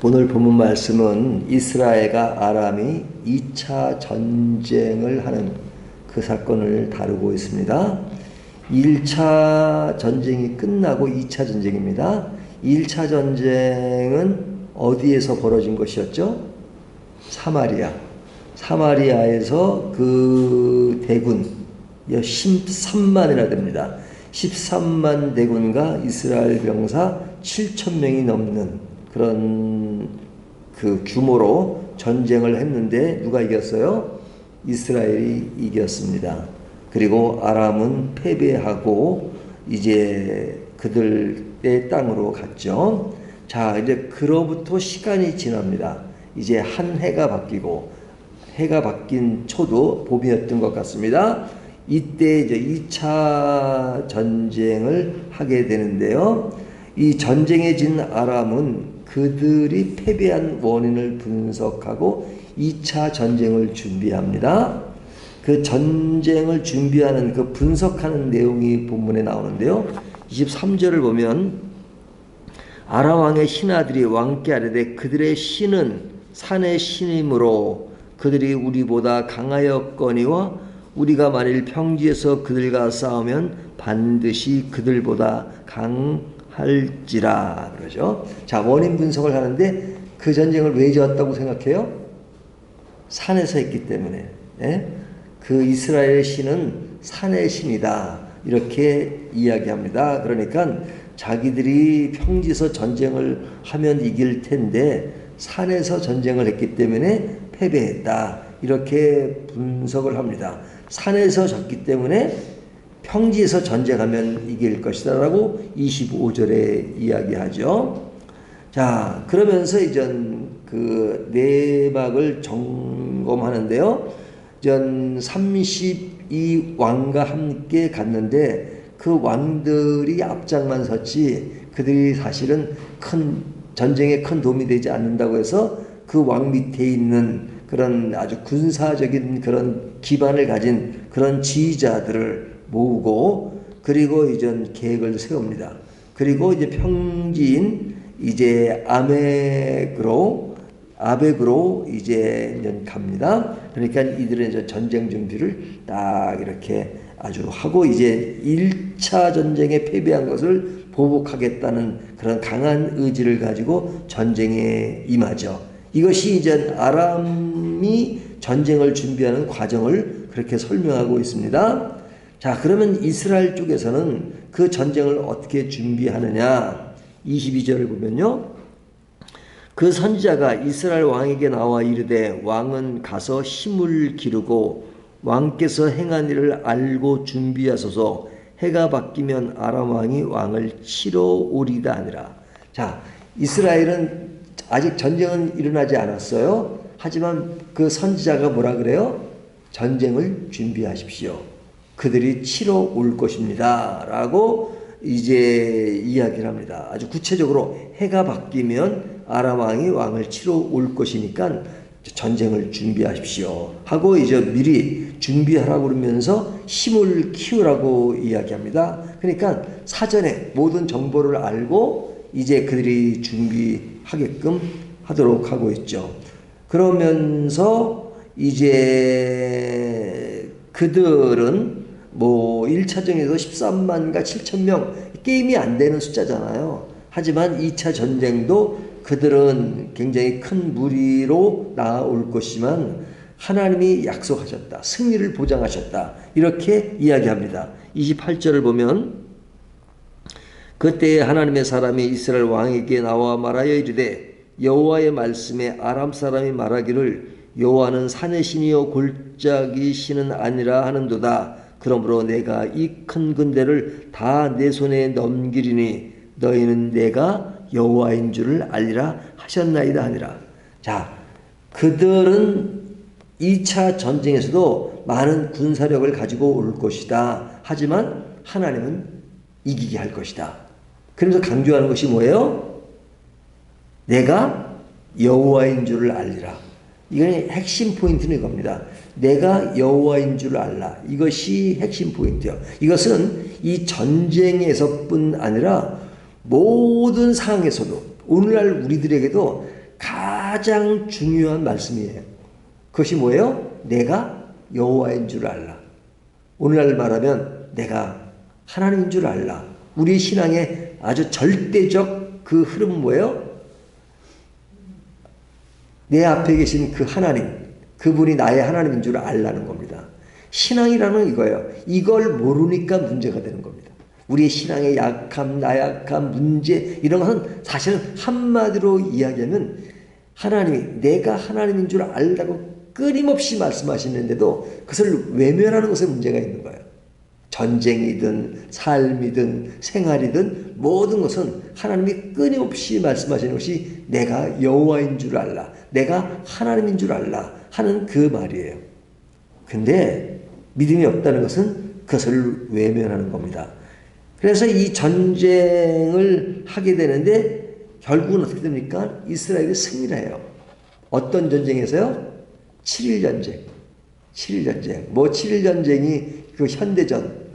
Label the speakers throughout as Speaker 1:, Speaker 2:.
Speaker 1: 오늘 본문 말씀은 이스라엘과 아람이 2차 전쟁을 하는 그 사건을 다루고 있습니다. 1차 전쟁이 끝나고 2차 전쟁입니다. 1차 전쟁은 어디에서 벌어진 것이었죠? 사마리아에서 그 대군 13만이나 됩니다. 13만 대군과 이스라엘 병사 7,000명이 넘는 그런 그 규모로 전쟁을 했는데 누가 이겼어요? 이스라엘이 이겼습니다. 그리고 아람은 패배하고 이제 그들의 땅으로 갔죠. 자, 이제 그로부터 시간이 지납니다. 이제 한 해가 바뀌고, 해가 바뀐 초도 봄이었던 것 같습니다. 이때 이제 2차 전쟁을 하게 되는데요. 이 전쟁에 진 아람은 그들이 패배한 원인을 분석하고 2차 전쟁을 준비합니다. 그 전쟁을 준비하는 그 분석하는 내용이 본문에 나오는데요. 23절을 보면 아람 왕의 신하들이 왕께 아뢰되 그들의 신은 산의 신이므로 그들이 우리보다 강하였거니와 우리가 만일 평지에서 그들과 싸우면 반드시 그들보다 강할지라 그러죠. 자, 원인 분석을 하는데 그 전쟁을 왜 졌다고 생각해요? 산에서 했기 때문에. 예? 그 이스라엘의 신은 산의 신이다 이렇게 이야기합니다. 그러니까 자기들이 평지에서 전쟁을 하면 이길 텐데 산에서 전쟁을 했기 때문에 패배했다 이렇게 분석을 합니다. 산에서 졌기 때문에 평지에서 전쟁하면 이길 것이다 라고 25절에 이야기하죠. 자, 그러면서 이제 그 내막을 점검하는데요. 전 32왕과 함께 갔는데 그 왕들이 앞장만 섰지 그들이 사실은 큰 전쟁에 큰 도움이 되지 않는다고 해서 그 왕 밑에 있는 그런 아주 군사적인 그런 기반을 가진 그런 지휘자들을 모으고 그리고 이제 계획을 세웁니다. 그리고 이제 평지인 이제 아벡으로 이제 갑니다. 그러니까 이들은 이제 전쟁 준비를 딱 이렇게 아주 하고 이제 1차 전쟁에 패배한 것을 보복하겠다는 그런 강한 의지를 가지고 전쟁에 임하죠. 이것이 이제 아람이 전쟁을 준비하는 과정을 그렇게 설명하고 있습니다. 자, 그러면 이스라엘 쪽에서는 그 전쟁을 어떻게 준비하느냐? 22절을 보면요. 그 선지자가 이스라엘 왕에게 나와 이르되 왕은 가서 힘을 기르고 왕께서 행한 일을 알고 준비하소서. 해가 바뀌면 아람 왕이 왕을 치러 오리다 하니라. 자, 이스라엘은 아직 전쟁은 일어나지 않았어요. 하지만 그 선지자가 뭐라 그래요? 전쟁을 준비하십시오. 그들이 치러 올 것입니다. 라고 이제 이야기를 합니다. 아주 구체적으로 해가 바뀌면 아람 왕이 왕을 치러 올 것이니까 전쟁을 준비하십시오. 하고 이제 미리 준비하라고 그러면서 힘을 키우라고 이야기합니다. 그러니까 사전에 모든 정보를 알고 이제 그들이 준비하게끔 하도록 하고 있죠. 그러면서 이제 그들은 뭐 1차전에서 13만과 7,000명 게임이 안 되는 숫자잖아요. 하지만 2차 전쟁도 그들은 굉장히 큰 무리로 나올 것이지만 하나님이 약속하셨다. 승리를 보장하셨다. 이렇게 이야기합니다. 28절을 보면 그때 하나님의 사람이 이스라엘 왕에게 나와 말하여 이르되 여호와의 말씀에 아람 사람이 말하기를 여호와는 산의 신이요 골짜기 신은 아니라 하는도다. 그러므로 내가 이 큰 군대를 다 내 손에 넘기리니 너희는 내가 여호와인 줄을 알리라 하셨나이다 하니라. 자, 그들은 2차 전쟁에서도 많은 군사력을 가지고 올 것이다. 하지만 하나님은 이기게 할 것이다. 그러면서 강조하는 것이 뭐예요? 내가 여호와인 줄을 알리라. 이건 핵심 포인트는 이겁니다. 내가 여호와인 줄 알라. 이것이 핵심 포인트예요. 이것은 이 전쟁에서뿐 아니라 모든 상황에서도 오늘날 우리들에게도 가장 중요한 말씀이에요. 그것이 뭐예요? 내가 여호와인 줄 알라. 오늘날 말하면 내가 하나님인 줄 알라. 우리 신앙의 아주 절대적 그 흐름은 뭐예요? 내 앞에 계신 그 하나님, 그분이 나의 하나님인 줄 알라는 겁니다. 신앙이라는 이거예요. 이걸 모르니까 문제가 되는 겁니다. 우리의 신앙의 약함, 나약함, 문제 이런 것은 사실은 한마디로 이야기하면 하나님이 내가 하나님인 줄 알다고 끊임없이 말씀하시는데도 그것을 외면하는 것에 문제가 있는 거예요. 전쟁이든 삶이든 생활이든 모든 것은 하나님이 끊임없이 말씀하시는 것이 내가 여호와인 줄 알라, 내가 하나님인 줄 알라 하는 그 말이에요. 근데 믿음이 없다는 것은 그것을 외면하는 겁니다. 그래서 이 전쟁을 하게 되는데 결국은 어떻게 됩니까? 이스라엘이 승리를 해요. 어떤 전쟁에서요? 7일 전쟁. 7일 전쟁. 뭐 7일 전쟁이 그 현대전,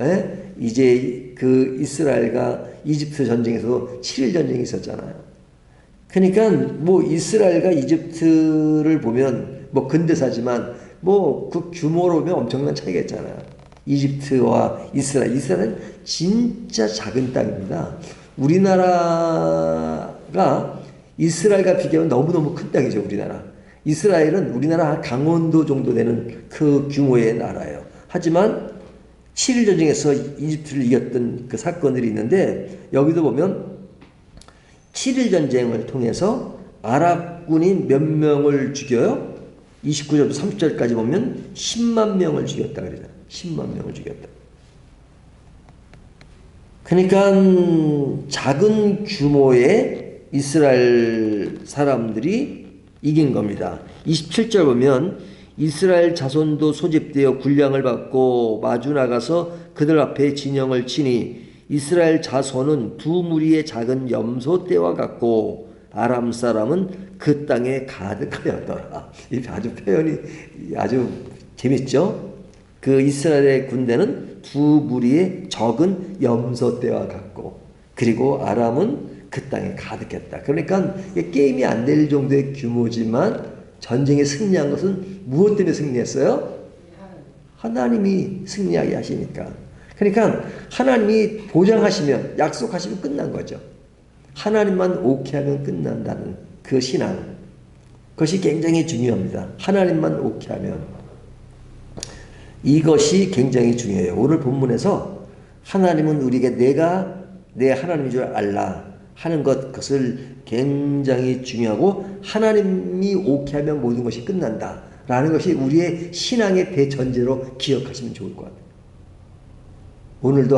Speaker 1: 이제 그 이스라엘과 이집트 전쟁에서 7일 전쟁이 있었잖아요. 그러니까 뭐 이스라엘과 이집트를 보면 뭐 근대사지만 뭐 그 규모로 보면 엄청난 차이가 있잖아요. 이집트와 이스라엘은 진짜 작은 땅입니다. 우리나라가 이스라엘과 비교하면 너무너무 큰 땅이죠, 우리나라. 이스라엘은 우리나라 강원도 정도 되는 그 규모의 나라예요. 하지만 7일 전쟁에서 이집트를 이겼던 그 사건들이 있는데 여기도 보면 7일 전쟁을 통해서 아랍군이 몇 명을 죽여요? 29절부터 30절까지 보면 10만 명을 죽였다 그러잖아요. 10만 명을 죽였다. 그러니까 작은 규모의 이스라엘 사람들이 이긴 겁니다. 27절 보면 이스라엘 자손도 소집되어 군량을 받고 마주 나가서 그들 앞에 진영을 치니 이스라엘 자손은 두 무리의 작은 염소떼와 같고 아람 사람은 그 땅에 가득하였더라. 이 아주 표현이 아주 재밌죠? 그 이스라엘의 군대는 두 무리의 적은 염소떼와 같고 그리고 아람은 그 땅에 가득했다. 그러니까 게임이 안 될 정도의 규모지만 전쟁에 승리한 것은 무엇 때문에 승리했어요? 하나님이 승리하게 하시니까. 그러니까 하나님이 보장하시면 약속하시면 끝난 거죠. 하나님만 오케이 하면 끝난다는 그 신앙. 그것이 굉장히 중요합니다. 하나님만 오케이 하면. 이것이 굉장히 중요해요. 오늘 본문에서 하나님은 우리에게 내가 내 하나님인 줄 알라 하는 그것을 굉장히 중요하고 하나님이 오케이 하면 모든 것이 끝난다 라는 것이 우리의 신앙의 대전제로 기억하시면 좋을 것 같아요. 오늘도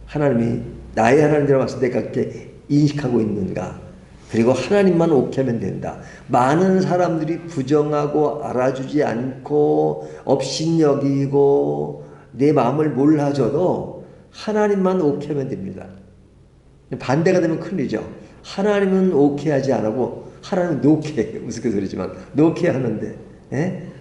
Speaker 1: 하나님이 나의 하나님이라고 해서 내가 그렇게 인식하고 있는가. 그리고 하나님만 오케이 하면 된다. 많은 사람들이 부정하고 알아주지 않고 업신여기고 내 마음을 몰라줘도 하나님만 오케이 하면 됩니다. 반대가 되면 큰일이죠. 하나님은 오케이 하지 않고 하나님은 노케이, 무슨 소리지만 노케이 하는데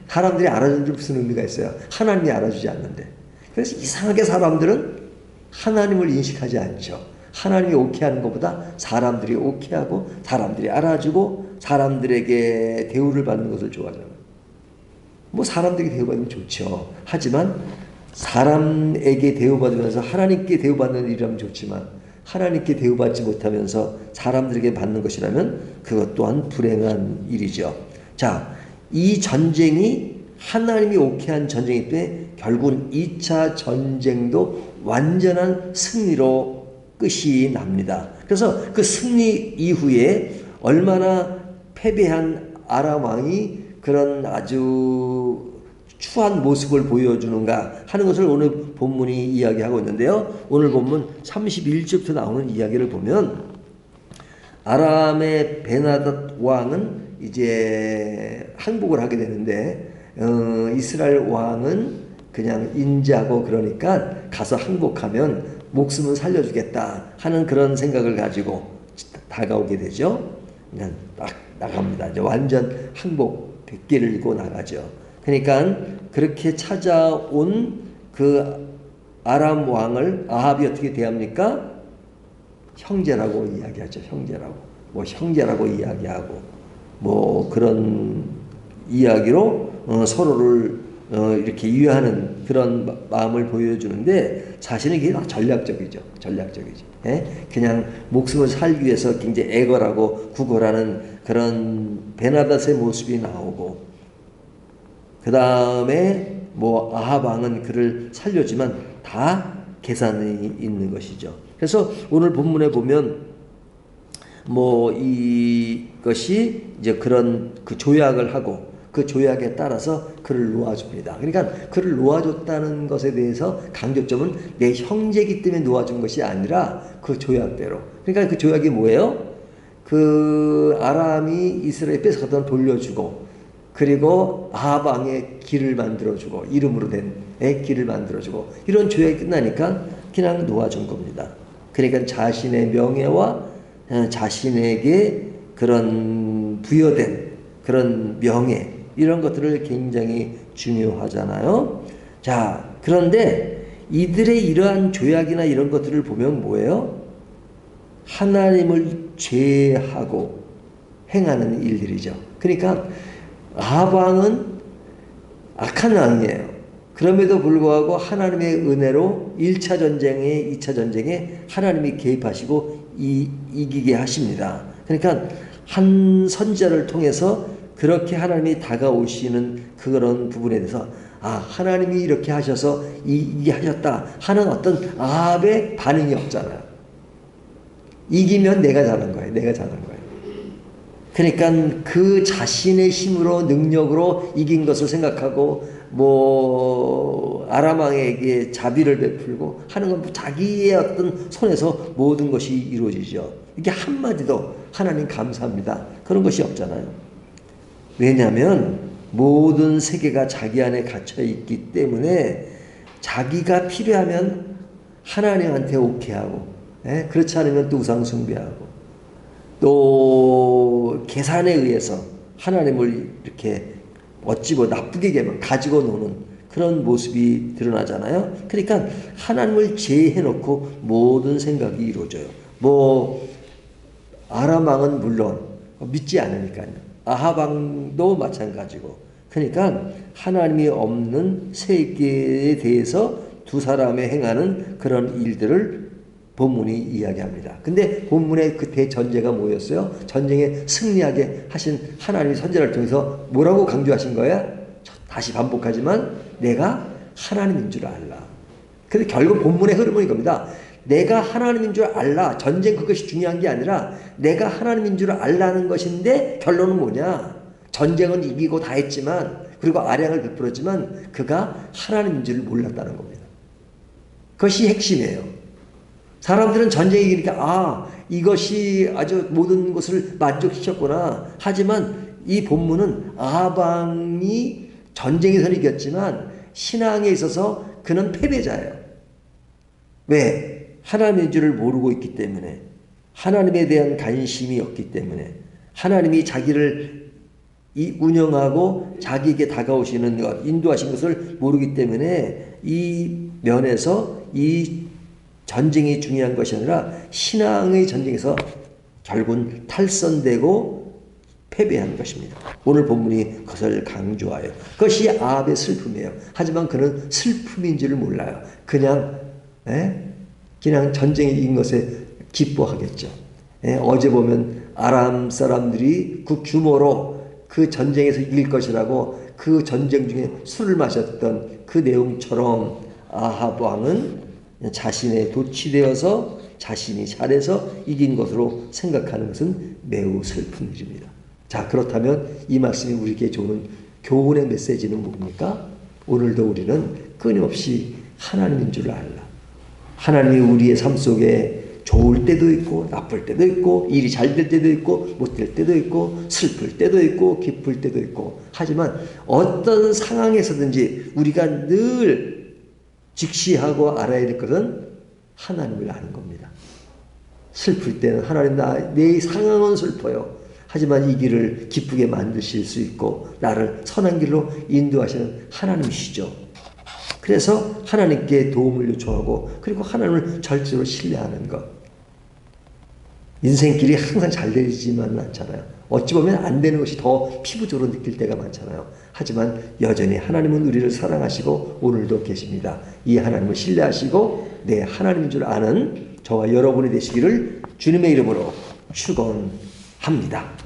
Speaker 1: 사람들이 알아주는 데 무슨 의미가 있어요? 하나님이 알아주지 않는데. 그래서 이상하게 사람들은 하나님을 인식하지 않죠. 하나님이 오케이 하는 것보다 사람들이 오케이 하고 사람들이 알아주고 사람들에게 대우를 받는 것을 좋아하잖아요. 뭐 사람들에게 대우받으면 좋죠. 하지만 사람에게 대우받으면서 하나님께 대우받는 일이라면 좋지만 하나님께 대우받지 못하면서 사람들에게 받는 것이라면 그것 또한 불행한 일이죠. 자, 이 전쟁이 하나님이 오케이한 전쟁이기 때문에 결국은 2차 전쟁도 완전한 승리로 끝이 납니다. 그래서 그 승리 이후에 얼마나 패배한 아람 왕이 그런 아주 추한 모습을 보여주는가 하는 것을 오늘 본문이 이야기하고 있는데요. 오늘 본문 31절부터 나오는 이야기를 보면 아람의 베나닷 왕은 이제 항복을 하게 되는데 이스라엘 왕은 그냥 인자고 그러니까 가서 항복하면 목숨은 살려주겠다 하는 그런 생각을 가지고 다가오게 되죠. 그냥 딱 나갑니다. 이제 완전 항복 100개를 일고 나가죠. 그러니까 그렇게 찾아온 그 아람 왕을 아합이 어떻게 대합니까? 형제라고 이야기하죠. 형제라고. 뭐 형제라고 이야기하고. 뭐 그런 이야기로 서로를 이렇게 이해하는 그런 마음을 보여주는데 사실은 이게 전략적이죠. 전략적이죠. 예? 그냥 목숨을 살기 위해서 굉장히 애걸하고 구걸하는 그런 베나닷의 모습이 나오고, 그 다음에 뭐 아합 왕은 그를 살려주지만 다 계산이 있는 것이죠. 그래서 오늘 본문에 보면 뭐 이것이 이제 그런 그 조약을 하고 그 조약에 따라서 그를 놓아줍니다. 그러니까 그를 놓아줬다는 것에 대해서 강조점은 내 형제이기 때문에 놓아준 것이 아니라 그 조약대로. 그러니까 그 조약이 뭐예요? 그 아람이 이스라엘 뺏어가던 돌려주고, 그리고 아합 왕의 길을 만들어주고, 이름으로 된 길을 만들어주고, 이런 조약이 끝나니까 그냥 놓아준 겁니다. 그러니까 자신의 명예와 자신에게 그런 부여된 그런 명예, 이런 것들을 굉장히 중요하잖아요. 자, 그런데 이들의 이러한 조약이나 이런 것들을 보면 뭐예요? 하나님을 제하고 행하는 일들이죠. 그러니까 아합 왕은 악한 왕이에요. 그럼에도 불구하고 하나님의 은혜로 1차 전쟁에 2차 전쟁에 하나님이 개입하시고 이기게 하십니다. 그러니까 한 선지자를 통해서 그렇게 하나님이 다가오시는 그런 부분에 대해서 하나님이 이렇게 하셔서 이게 하셨다 하는 어떤 아합의 반응이 없잖아요. 이기면 내가 잘한 거예요. 내가 잘한 거예요. 그러니까 그 자신의 힘으로 능력으로 이긴 것을 생각하고 뭐 아람 왕에게 자비를 베풀고 하는 건 자기의 어떤 손에서 모든 것이 이루어지죠. 이게 한마디도 하나님 감사합니다 그런 것이 없잖아요. 왜냐하면 모든 세계가 자기 안에 갇혀 있기 때문에 자기가 필요하면 하나님한테 오케이하고, 그렇지 않으면 또 우상 숭배하고, 또 계산에 의해서 하나님을 이렇게 어찌고 나쁘게 가지고 노는 그런 모습이 드러나잖아요. 그러니까 하나님을 제해놓고 모든 생각이 이루어져요. 뭐 아람 왕은 물론 믿지 않으니까요. 아합 왕도 마찬가지고. 그러니까 하나님이 없는 세계에 대해서 두 사람이 행하는 그런 일들을 본문이 이야기합니다. 근데 본문의 그 대전제가 뭐였어요? 전쟁에 승리하게 하신 하나님의 선지자를 통해서 뭐라고 강조하신 거야? 다시 반복하지만 내가 하나님인 줄 알라. 근데 결국 본문의 흐름은 이겁니다. 내가 하나님인 줄 알라. 전쟁 그것이 중요한 게 아니라 내가 하나님인 줄 알라는 것인데, 결론은 뭐냐? 전쟁은 이기고 다 했지만, 그리고 아량을 베풀었지만 그가 하나님인 줄 몰랐다는 겁니다. 그것이 핵심이에요. 사람들은 전쟁이 이기니까 이것이 아주 모든 것을 만족시켰구나. 하지만 이 본문은 아합 왕이 전쟁에서는 이겼지만 신앙에 있어서 그는 패배자예요. 왜? 하나님인 줄을 모르고 있기 때문에, 하나님에 대한 관심이 없기 때문에, 하나님이 자기를 운영하고 자기에게 다가오시는 것, 인도하신 것을 모르기 때문에 이 면에서 이 전쟁이 중요한 것이 아니라 신앙의 전쟁에서 결국은 탈선되고 패배한 것입니다. 오늘 본문이 그것을 강조하여 그것이 아합의 슬픔이에요. 하지만 그는 슬픔인지를 몰라요. 그냥 전쟁에 이긴 것에 기뻐하겠죠. 어제 보면 아람 사람들이 그 규모로 그 전쟁에서 이길 것이라고 그 전쟁 중에 술을 마셨던 그 내용처럼 아합 왕은 자신의 도취되어서 자신이 잘해서 이긴 것으로 생각하는 것은 매우 슬픈 일입니다. 자, 그렇다면 이 말씀이 우리에게 주는 교훈의 메시지는 뭡니까? 오늘도 우리는 끊임없이 하나님인 줄 알라. 하나님이 우리의 삶 속에 좋을 때도 있고 나쁠 때도 있고 일이 잘 될 때도 있고 못 될 때도 있고 슬플 때도 있고 기쁠 때도 있고, 하지만 어떤 상황에서든지 우리가 늘 직시하고 알아야 될 것은 하나님을 아는 겁니다. 슬플 때는 하나님, 내 상황은 슬퍼요. 하지만 이 길을 기쁘게 만드실 수 있고 나를 선한 길로 인도하시는 하나님이시죠. 그래서 하나님께 도움을 요청하고 그리고 하나님을 절대로 신뢰하는 것. 인생길이 항상 잘 되지만은 않잖아요. 어찌 보면 안 되는 것이 더 피부적으로 느낄 때가 많잖아요. 하지만 여전히 하나님은 우리를 사랑하시고 오늘도 계십니다. 이 하나님을 신뢰하시고 내 하나님인 줄 아는 저와 여러분이 되시기를 주님의 이름으로 축원합니다.